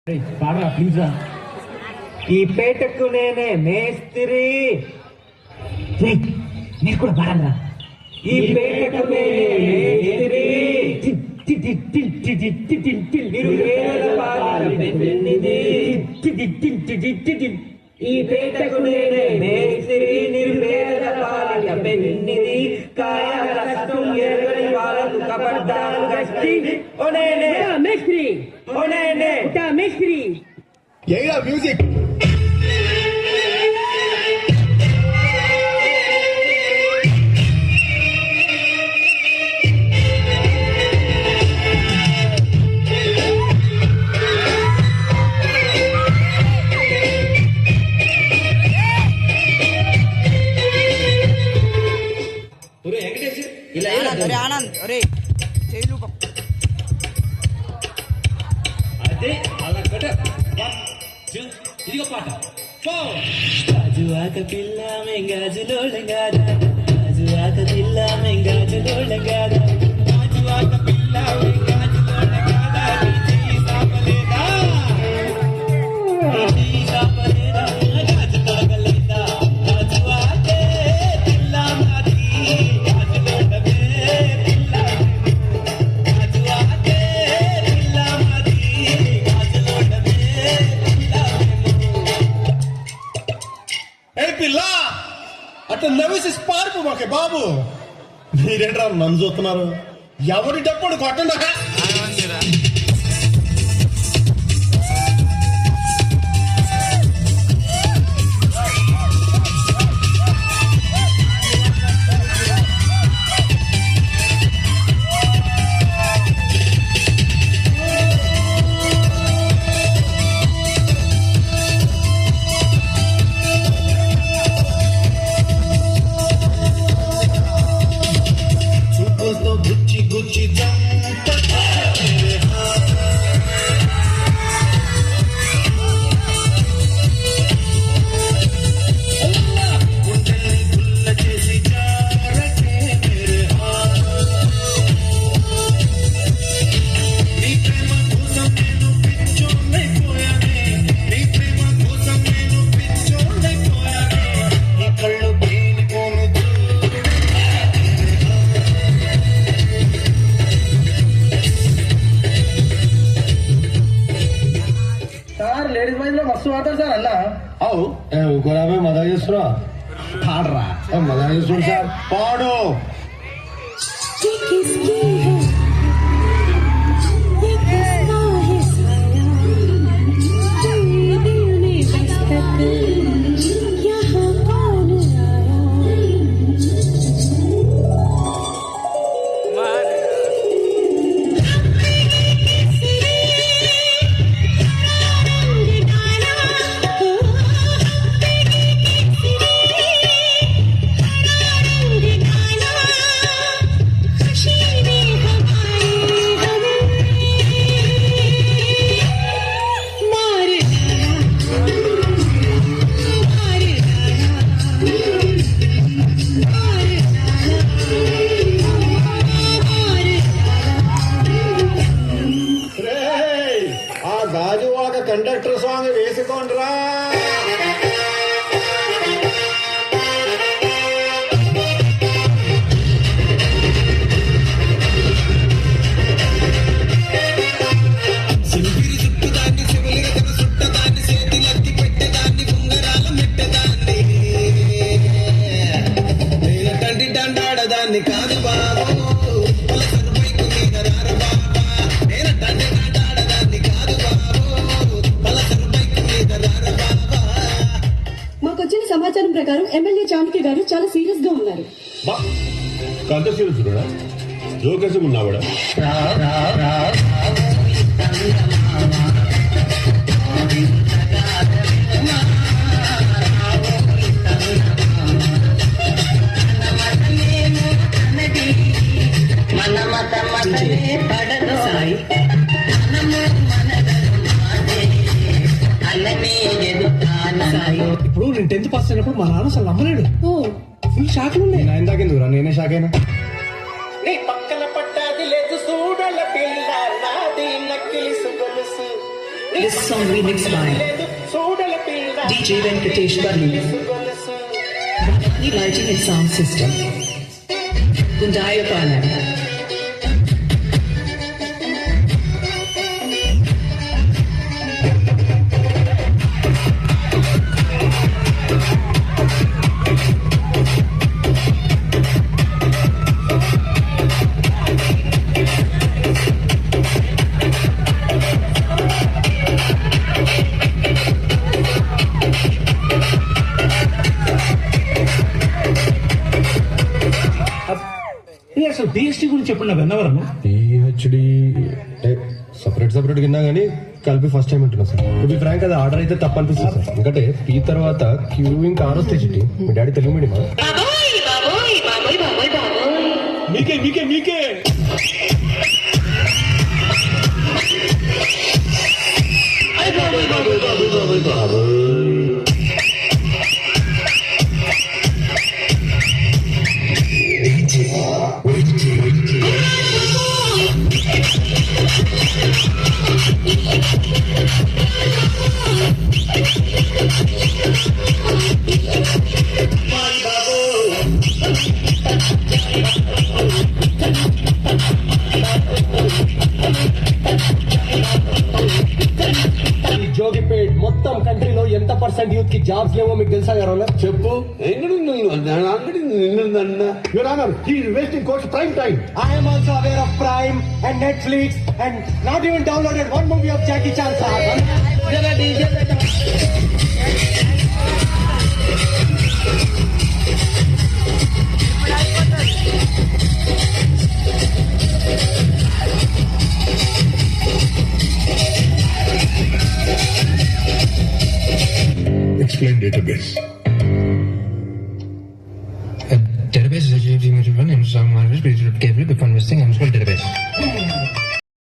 పాడరా ప్లీజ్ రా. ఈ పేటకు నేనే మేస్త్రి. మీరు కూడా పాడరా. ఈ పేటకు నేనే మేస్త్రి. ఈ పేటకు నేనే మేస్త్రి, నిర్వేద పాలిట పెన్నిది, కాయ కష్టం ఎరగని వాళ్ళకు కబడ్డాను గష్టి. ఓ నేనే మేస్త్రి, ఓ నేనే మేస్త్రి. ఏగా మ్యూజిక్ ఆనంద్ అరే చేయలు అదే అలా ఇదిగో పాట. గాజువాక పిల్ల మెంగాజులోళంగాదా, గాజువాక పిల్ల మెంగాజులోళంగాదా, గాజువాక పిల్ల మెంగాజులోళంగాదా, నీతి సాపలేదా, నీతి సాపలేదా, గాజు తొలగలేదా, గాజువాకే పిల్ల మాది, గాజులోళమే పిల్ల, గాజువాకే పిల్ల మాది, గాజులోళమే పిల్ల. పిల్ల అట్లా నవ్వేసి పారిపో మాకే బాబు. మీరేంట్రా నన్ను చూస్తున్నారు? ఎవరి డప్పుడు కొట్టండా. గుచ్చి గుచ్చి లేడీస్ మైండ్ లో మస్తు వాడతారు సార్ అన్న. అవు ఇంకోరామే మజా చేస్తున్నా. పాడరా మజా చేస్తున్నా సార్. పాడు. గాజువాక కండక్టర్ సాంగ్ వేసుకోండిరా. సింపిరి చుట్టుదాన్ని శివులిగా తన చుట్టదాన్ని చేతిలత్తి పెట్టేదాన్ని ఉంగరాలు మెట్టదాన్ని తండ్రి దండాడదాన్ని కాదు బాబు. మాకొచ్చిన సమాచారం ప్రకారం ఎమ్మెల్యే జానకి గారు చాలా సీరియస్ గా ఉన్నారు. కంత సీరియస్ కూడా జోకేసి ఉన్నావాడా? ఇప్పుడు నేను 10th పాస్ అయినప్పుడు మా నాన్న అసలు నమ్మలేడు. ఫుల్ షాక్ ఉండే. ఇందాకెందుకురా నేనే షాక్ అయినా. నీ పక్కన పట్టాది లేదు చూడల పిల్ల నాది నక్కిలి గొలుసు This song remixed by DJ Venkatesh Balli. The lighting and sound system. Gundayapalam. అసలు డిఎస్టీ గురించి చెప్పండి విన్నవరము పిహెచ్డి సపరేట్ విన్నా కానీ కలిపి ఫస్ట్ టైం వింటున్నా సార్ టు బి ఫ్రాంక్ అది ఆర్డర్ అయితే తప్పు అనిపిస్తుంది సార్ ఎందుకంటే పీ తర్వాత క్యూ ఇంకా ఆర్ వస్తాయి చిట్టి మీ డాడీ తెలుగు మీడియమా మీకే ఈ జోగిపేట్ మొత్తం కంట్రీలో ఎంత పర్సెంట్ యూత్ కి జాబ్స్ లేవో మీకు తెలుసా గారు చెప్పు Your Honor, he is wasting court's prime time. I am also aware of Prime and Netflix and not even downloaded one movie of Jackie Chan, sir. Explain database. Database is a GMT run and some marvelous created capable before investing and small